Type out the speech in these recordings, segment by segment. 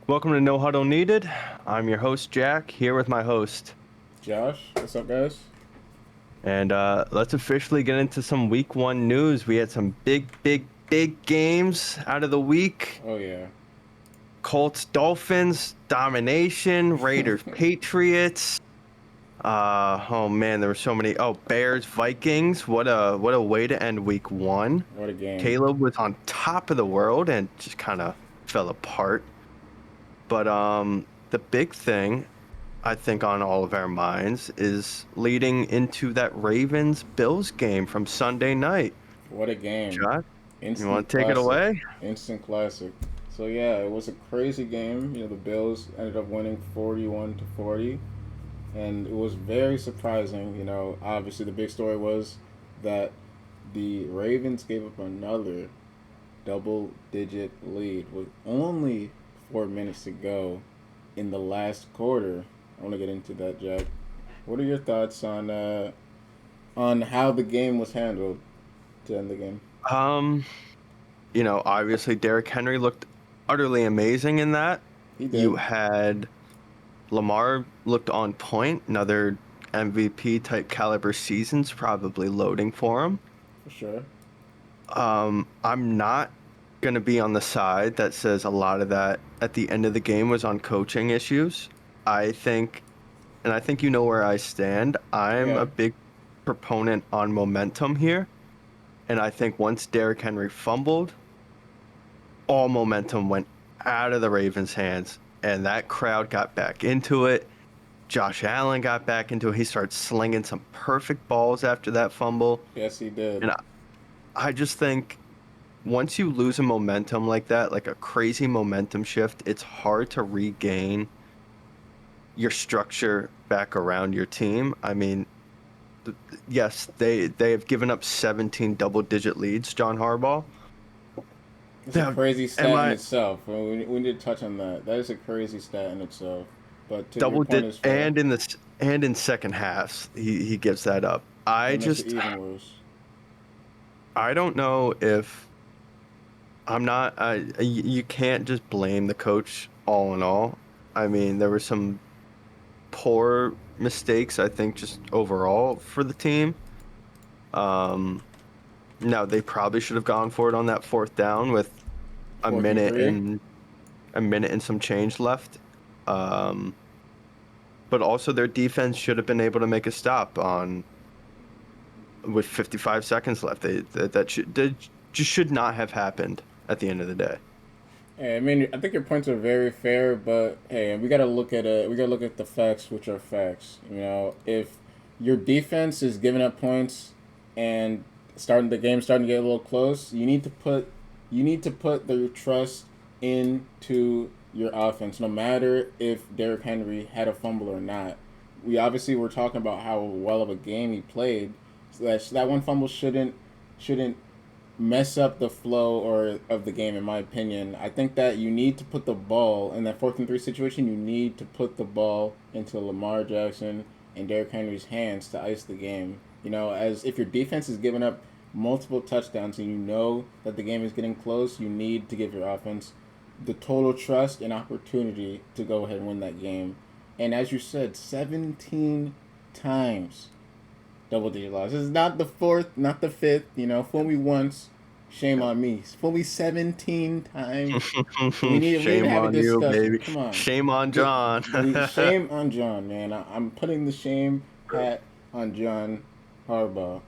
Welcome to No Huddle Needed. I'm your host, Jack, here with my host. Josh, what's up, guys? And let's officially get into some week one news. We had some big games out of the week. Oh yeah. Colts, Dolphins, domination, Raiders, Patriots. Oh man, there were so many. Oh, Bears, Vikings. What a way to end week one. What a game. Caleb was on top of the world and just kind of fell apart. But the big thing I think on all of our minds is leading into that Ravens Bills game from Sunday night. What a game. Josh, you Instant want to take it classic. away? Instant classic. So yeah, it was a crazy game. The Bills ended up winning 41-40, and it was very surprising. Obviously the big story was that the Ravens gave up another double-digit lead with only 4 minutes to go in the last quarter. I want to get into that, Jack. What are your thoughts on how the game was handled to end the game? Um, obviously Derrick Henry looked utterly amazing in that. He You did, had Lamar looked on point, another MVP type caliber season's probably loading for him. for sure. I'm not going to be on the side that says a lot of that at the end of the game was on coaching issues. I think, and I think you know where I stand. I'm Yeah. a big proponent on momentum here. And I think once Derrick Henry fumbled, all momentum went out of the Ravens' hands. And that crowd got back into it. Josh Allen got back into it. He started slinging some perfect balls after that fumble. Yes, he did. And I just think once you lose a momentum like that, like a crazy momentum shift, it's hard to regain your structure back around your team. I mean, yes, they have given up 17 double-digit leads, John Harbaugh. It's a Now, crazy am stat in I itself. We need to touch on that. That is a crazy stat in itself. But to your double point digit is fair. and in second halves he gives that up. That makes it even worse. I don't know if I'm not you can't just blame the coach all in all. I mean, there were some poor mistakes I think just overall for the team. Um No, they probably should have gone for it on that fourth down with a Fourth and minute three. and some change left. Um, but also their defense should have been able to make a stop on with 55 seconds left. That just should not have happened at the end of the day. Hey, I mean, I think your points are very fair, but hey, we gotta look at it. We gotta look at the facts, which are facts. If your defense is giving up points and starting to get a little close, you need to put the trust into your offense, no matter if Derrick Henry had a fumble or not. We obviously were talking about how well of a game he played. So that one fumble shouldn't mess up the flow or of the game, in my opinion. I think that you need to put the ball in that 4th and 3 situation. You need to put the ball into Lamar Jackson and Derrick Henry's hands to ice the game. As if your defense is giving up multiple touchdowns and you know that the game is getting close, you need to give your offense the total trust and opportunity to go ahead and win that game. And as you said, 17 times double digit loss. This is not the fourth, not the fifth. Fool me once, shame on me. Fool me 17 times. We need to Shame have a on you, discussion. baby. Come on. Shame on John. Shame on John, man. I'm putting the shame hat on John Harbaugh.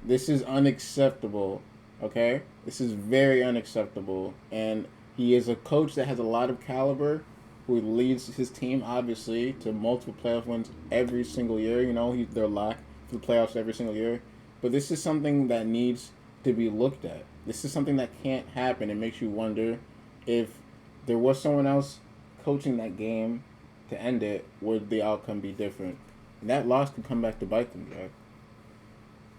This is unacceptable. Okay, this is very unacceptable, and he is a coach that has a lot of caliber, who leads his team obviously to multiple playoff wins every single year. They're locked for the playoffs every single year, but this is something that needs to be looked at. This is something that can't happen. It makes you wonder if there was someone else coaching that game to end it, would the outcome be different? And that loss could come back to bite them, Jack.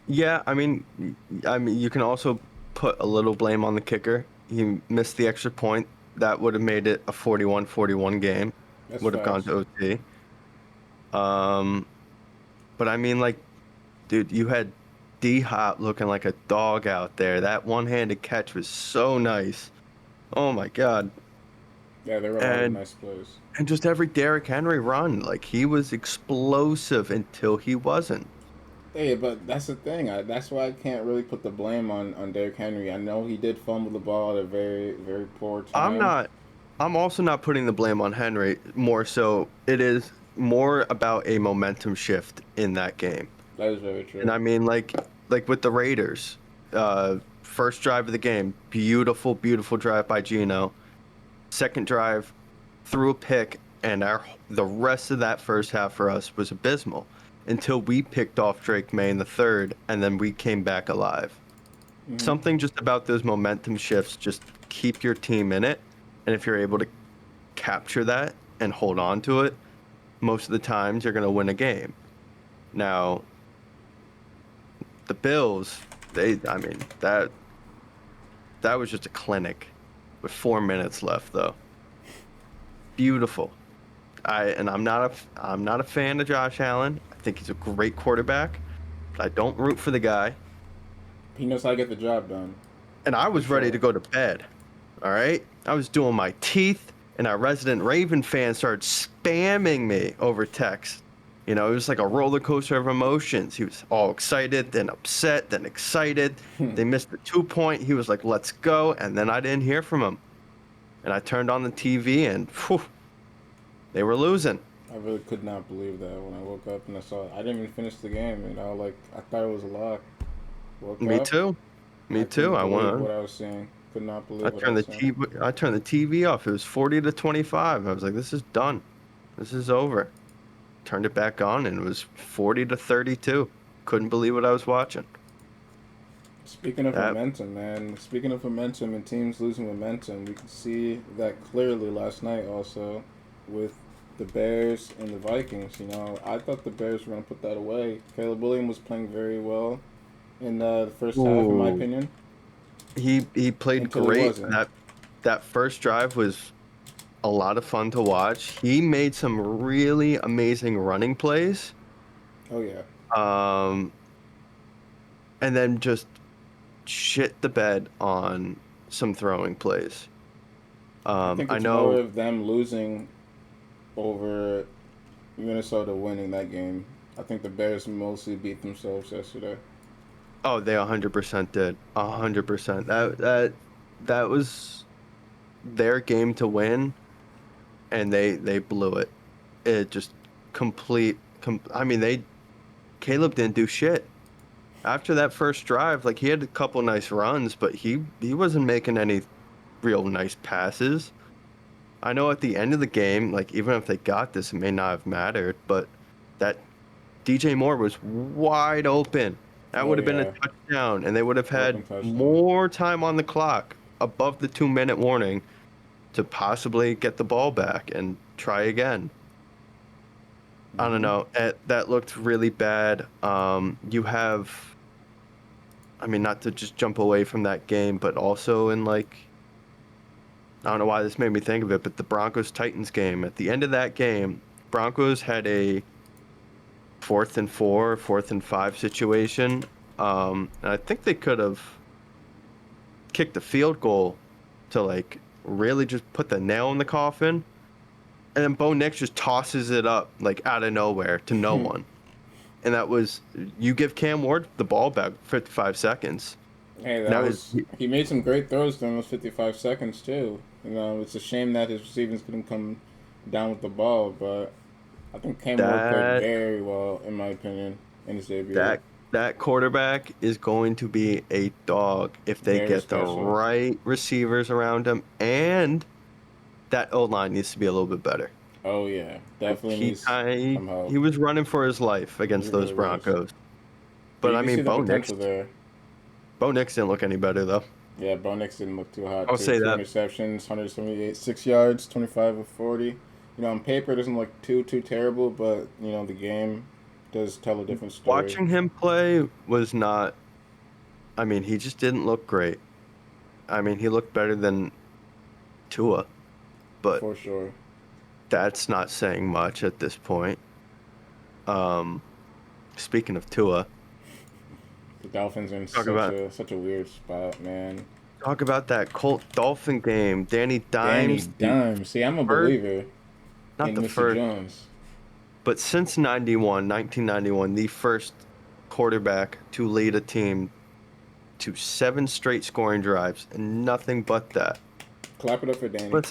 Yeah, I mean, you can also put a little blame on the kicker. He missed the extra point. That would have made it a 41-41 game. That's Would have gone facts. to OT. Um, but I mean, like, dude, you had D Hop looking like a dog out there. That one-handed catch was so nice. Oh my God. Yeah, there were a lot of And nice plays. and just every Derrick Henry run, like he was explosive until he wasn't. Hey, but that's the thing. That's why I can't really put the blame on Derrick Henry. I know he did fumble the ball at a very very poor I'm time. not I'm also not putting the blame on Henry. More so, it is more about a momentum shift in that game. That is very And true. I mean, like with the Raiders, first drive of the game, beautiful, beautiful drive by Gino. Second drive, threw a pick, and the rest of that first half for us was abysmal until we picked off Drake May in the third, and then we came back alive. Hmm. Something just about those momentum shifts, just keep your team in it, and if you're able to capture that and hold on to it, most of the times you're going to win a game. Now, the Bills, I mean, that was just a clinic with 4 minutes left, though. Beautiful. I'm not a fan of Josh Allen. I think he's a great quarterback, but I don't root for the guy. He knows how to get the job done, And I for was ready to sure. go to bed. All right. I was doing my teeth, and our resident Raven fan started spamming me over text. It was like a roller coaster of emotions. He was all excited, then upset, then excited. They missed the 2 point. He was like, let's go. And then I didn't hear from him. And I turned on the TV, and whew, they were losing. I really could not believe that when I woke up and I saw it. I didn't even finish the game. Like I thought it was a lock. Woke Me up too. and Me I too. couldn't I believe went. what I was seeing. Could not I believe what I turned was the seeing. TV. I turned the TV off. It was 40-25. I was like, "This is done. This is over." Turned it back on, and it was 40-32. Couldn't believe what I was watching. Speaking of That momentum, man. Speaking of momentum and teams losing momentum, we could see that clearly last night also with the Bears and the Vikings. I thought the Bears were going to put that away. Caleb Williams was playing very well in the first half, in my ooh, opinion, he played until he great. wasn't. That first drive was a lot of fun to watch. He made some really amazing running plays. Oh, yeah. Um, and then just shit the bed on some throwing plays. I think I it's more know. of them losing over Minnesota winning that game. I think the Bears mostly beat themselves yesterday. Oh, they 100% did. 100%. That was their game to win, and they blew it. It just I mean, Caleb didn't do shit. After that first drive, like he had a couple nice runs, but he wasn't making any real nice passes. I know at the end of the game, like even if they got this, it may not have mattered, but that DJ Moore was wide open. That Oh, would have been a yeah. touchdown, and they would have Open had touchdown. more time on the clock above the 2 minute warning to possibly get the ball back and try again. I don't Hmm. know. That looked really bad. You have, I mean, not to just jump away from that game, but also in I don't know why this made me think of it, but the Broncos Titans game. At the end of that game, Broncos had a 4th and 4, 4th and 5 situation. And I think they could have kicked the field goal to really just put the nail in the coffin. And then Bo Nix just tosses it up out of nowhere to no one. And that was you give Cam Ward the ball back 55 seconds. Hey, And that that was was he made some great throws during those 55 seconds too. It's a shame that his receivers couldn't come down with the ball, but I think Cam Ward played that very well in my opinion in his debut. that that quarterback is going to be a dog if they Very get the special. right receivers around him, and that O line needs to be a little bit better. Oh yeah, Like definitely needs some help. he was running for his life He against those really was. Broncos. But But you I can see mean, the potential there. Bo Nix didn't look any better though. Yeah, Bo Nix didn't look too hot I'll too. say Two that. interceptions, 178, 6 yards, 25 of 40. On paper it doesn't look too terrible, but the game does tell a different story Watching him play was not. I mean, he just didn't look great. I mean, he looked better than Tua, but for sure. that's not saying much at this point. Um, Speaking of Tua, The Dolphins are in talk about such a weird spot, man. talk about that Colt Dolphin game. Danny Danny Dimes, the Dimes. See, I'm a first, believer not in the Mr. first, Jones. but since 1991, the first quarterback to lead a team to 7 straight scoring drives and nothing but that. Clap it up for Danny.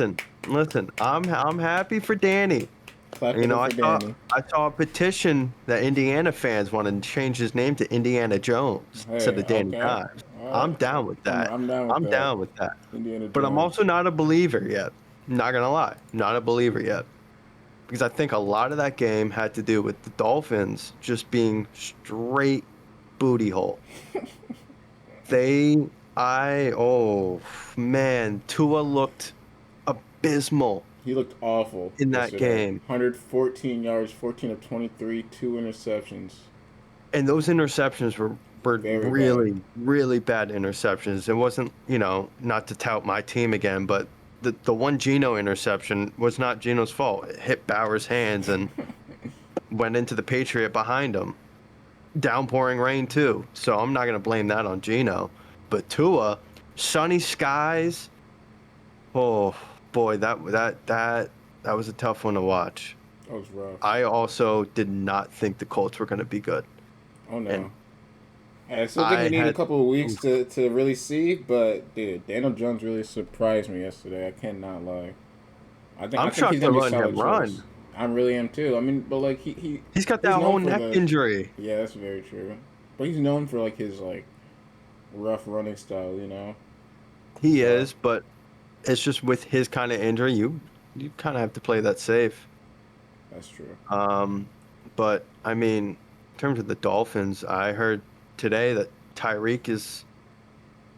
Listen. I'm happy for Danny. Clap You it know, up I for saw Danny. I saw a petition that Indiana fans want to change his name to Indiana Jones instead Hey, of Danny okay. Dimes. All I'm right. down with that. I'm down with I'm that. down with that. Indiana But I'm Jones. also not a believer yet. Not gonna lie, not a believer yet. Because I think a lot of that game had to do with the Dolphins just being straight booty hole. They, oh man, Tua looked abysmal He looked awful in that yesterday. game. 114 yards, 14 of 23, 2 interceptions. And those interceptions were Very bad. really bad interceptions. It wasn't, not to tout my team again, but the one Geno interception was not Geno's fault. It hit Bauer's hands and went into the Patriot behind him. Downpouring rain too. So I'm not gonna blame that on Geno. But Tua, sunny skies. Oh boy, that was a tough one to watch. That was rough. I also did not think the Colts were gonna be good. Oh And no. I still think we I need a had couple of weeks to really see, but dude, Daniel Jones really surprised me yesterday. I cannot lie. I I'm think he's shocked they're gonna be a letting him solid choice. run. I really am too. I mean, but like He's got he's that known whole for neck the injury. yeah, that's very true. But he's known for like his like rough running style, you know. He So is, but it's just with his kind of injury, you kind of have to play that safe. that's true. Um, but I mean, in terms of the Dolphins, I heard today that Tyreek is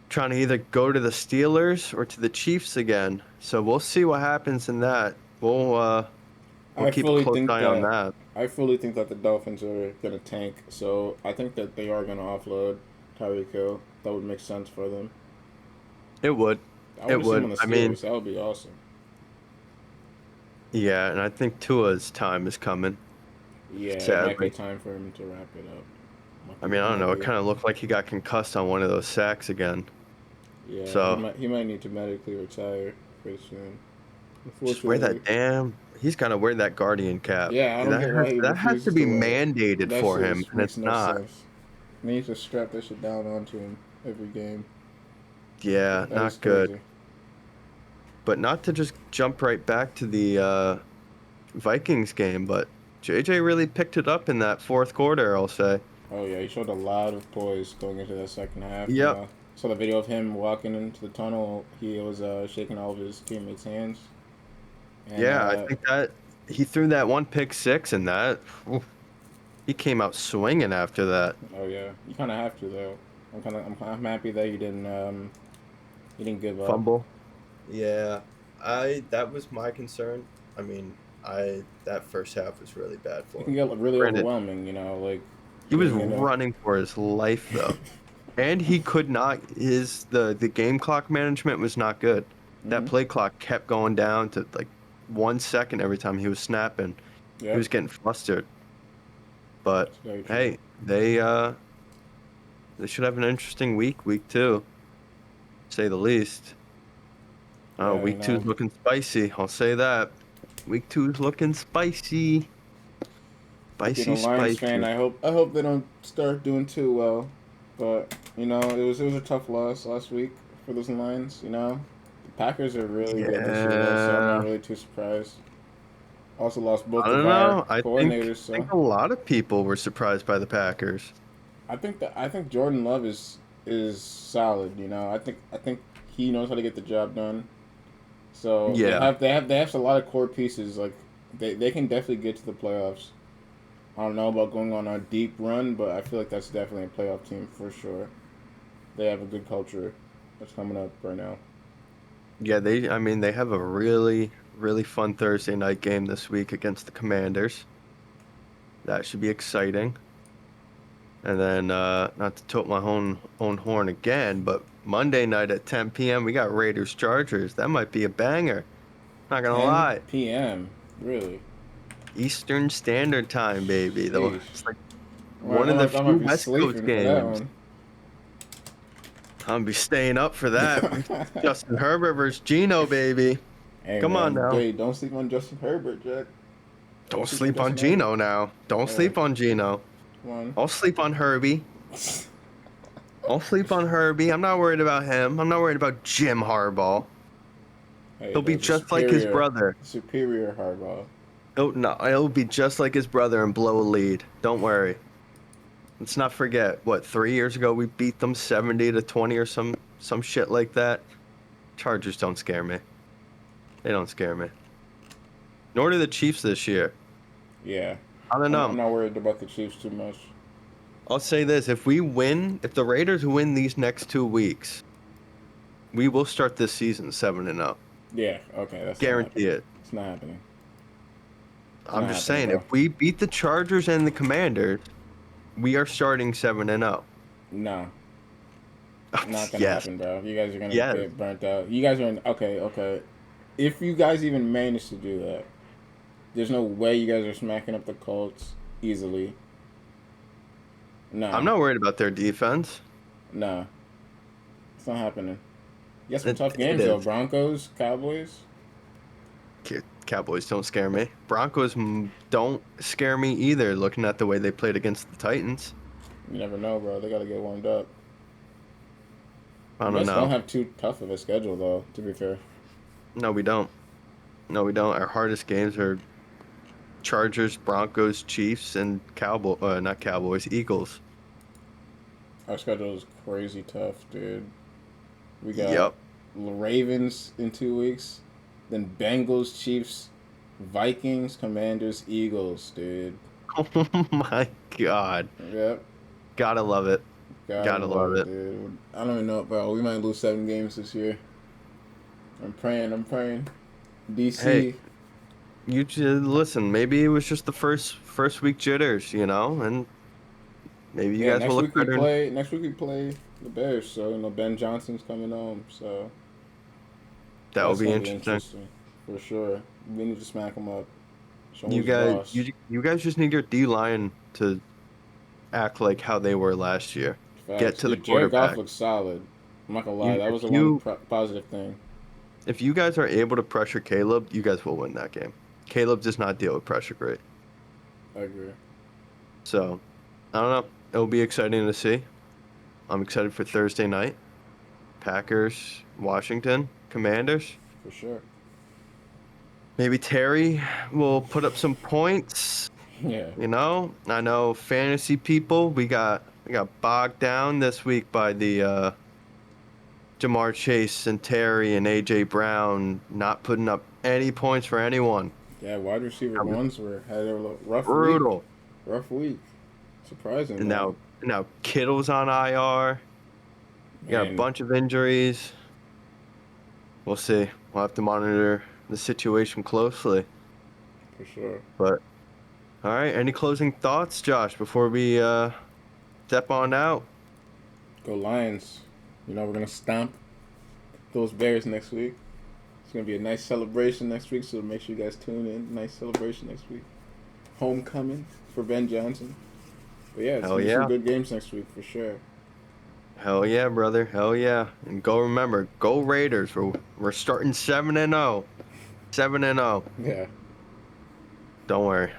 trying to either go to the Steelers or to the Chiefs again. So we'll see what happens in that. We'll I keep a fully close think eye on that that. I fully think that the Dolphins are gonna tank. So I think that they are gonna offload Tyreek Hill. That would make sense for them. It would. I It want to see him would. on the I mean, Steelers. That would be awesome. yeah, and I think Tua's time is coming, Yeah, it might be sadly. time for him to wrap it up. I mean, It I don't might know. It be. kind of looked like he got concussed on one of those sacks again. Yeah, So he might need to medically retire pretty soon. just wear Unfortunately, that damn. He's got to wear that Guardian cap. yeah, I don't get why he That has to refuses to be wear it. mandated That for shit him, just and makes it's no not. sense. He needs to strap that shit down onto him every game. Yeah, That is not good. crazy. But not to just jump right back to the Vikings game, but JJ really picked it up in that fourth quarter, I'll say. Oh yeah, he showed a lot of poise going into that second half. You Yep. know, saw the video of him walking into the tunnel. He was shaking all of his teammates' hands, and Yeah, I think that he threw that one pick six, and oof, he came out swinging after that oh yeah, you kind of have to though. I'm happy that he didn't give up. fumble. Yeah, that was my concern. I mean, that first half was really bad It for can him. get really Granted, overwhelming, you know, like he was being in a running for his life though. And he could not the game clock management was not good. That hmm play clock kept going down to like 1 second every time he was snapping. He Yep, was getting flustered. But it's very true. hey, they should have an interesting week 2, to say the least. Yeah, you Week two's know, looking spicy, I'll say that. Week 2's looking spicy. being a Spicy, Lions fan, spicy. I hope they don't start doing too well. But you know, it was a tough loss last week for those Lions. You know, the Packers are really good this year though, so I'm not Yeah. really too surprised. Also lost both I of don't our know. coordinators, I think so a lot of people were surprised by the Packers. I think Jordan Love is solid. You know, I think he knows how to get the job done. So Yeah. they have a lot of core pieces. Like they can definitely get to the playoffs. I don't know about going on a deep run, but I feel like that's definitely a playoff team for sure. They have a good culture that's coming up right now. Yeah, I mean, they have a really, really fun Thursday night game this week against the Commanders. That should be exciting. And then, not to toot my own horn again, but Monday night at 10 p.m., we got Raiders Chargers. That might be a banger. Not gonna 10 lie. p.m. Really? Eastern Standard Time, baby. Though Sheesh. it's like one of the I few might be West Coast sleeping for that games. one. I'm gonna be staying up for that. Justin Herbert versus Geno, baby. Hey Come on man, now. Jay, don't sleep on Justin Herbert, Jack. Don't Don't sleep on sleep on Justin Herbert. Geno now. Don't Yeah, sleep on Geno. come on. I'll sleep on Herbie. I'll sleep on Herbie. I'm not worried about him. I'm not worried about Jim Harbaugh. Hey, He'll be there's a just like his brother. superior Harbaugh. He'll be just like his brother and blow a lead. Don't worry. Let's not forget, what, 3 years ago we beat them 70-20 or some shit like that. Chargers don't scare me. They don't scare me. Nor do the Chiefs this year. Yeah, I don't I'm know. not worried about the Chiefs too much. I'll say this, if the Raiders win these next 2 weeks, we will start this season 7-0. Yeah, okay, that's not Guarantee happening. it. It's not happening. It's I'm not just happening, saying, if bro. we beat the Chargers and the Commanders, we are starting 7-0. No, not gonna Yes. happen, bro. You guys are gonna Yes. get burnt out. You guys are in. Okay, okay. If you guys even manage to do that, there's no way you guys are smacking up the Colts easily. I'm Nah, not worried about their defense. nah, it's not happening. You got some It, tough it games though. is. Broncos, Cowboys. Cowboys don't scare me. Broncos don't scare me either, looking at the way they played against the Titans. You never know, bro. They gotta get warmed up. I You don't guys don't know. have too tough of a schedule though. To be fair. No, we don't. No, we don't. Our hardest games are Chargers, Broncos, Chiefs, and not Cowboys, Eagles. Our schedule is crazy tough, dude. We got Yep. Ravens in 2 weeks, then Bengals, Chiefs, Vikings, Commanders, Eagles, dude. Oh my God. Yep. Gotta love it. Gotta Gotta love love it, it. dude. I don't even know, bro. We might lose 7 games this year. I'm praying. I'm praying. Hey, DC. you just listen. Maybe it was just the first week jitters, and maybe you Yeah. guys will Next look week we better. play. Next week we play the Bears. So Ben Johnson's coming home. So That will that's be gonna be interesting. interesting for sure. We need to smack him up. Show him You who's guys, boss. you guys just need your D line to act like how they were last year. Get Facts. to the Dude, Jared Goff quarterback. looks solid. I'm not gonna lie. You That if was the one you positive thing. if you guys are able to pressure Caleb, you guys will win that game. Caleb does not deal with pressure great. I agree. So, I don't know. It'll be exciting to see. I'm excited for Thursday night. Packers, Washington, Commanders. For sure. Maybe Terry will put up some points. Yeah. I know fantasy people, we got bogged down this week by the Jamar Chase and Terry and AJ Brown not putting up any points for anyone. Yeah, wide receiver That was ones had a rough week. brutal. Rough week. And Surprisingly. now Kittle's on IR. You got a Man, bunch of injuries. We'll see. We'll have to monitor the situation closely. for sure. But all right, any closing thoughts, Josh, before we step on out? Go Lions. We're gonna stomp those Bears next week. It's gonna be a nice celebration next week, so make sure you guys tune in. Nice celebration next week. Homecoming for Ben Johnson. But yeah, it's Hell gonna be some yeah. good games next week for sure. Hell yeah, brother. Hell yeah. And go Raiders. We're starting 7-0. 7-0. Yeah. Don't worry.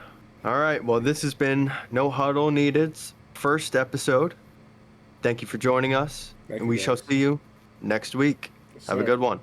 All right. Well, this has been No Huddle Needed's first episode. Thank you for joining us, Thank and you we shall guys. see you next week. Yes, Have a sir. good one.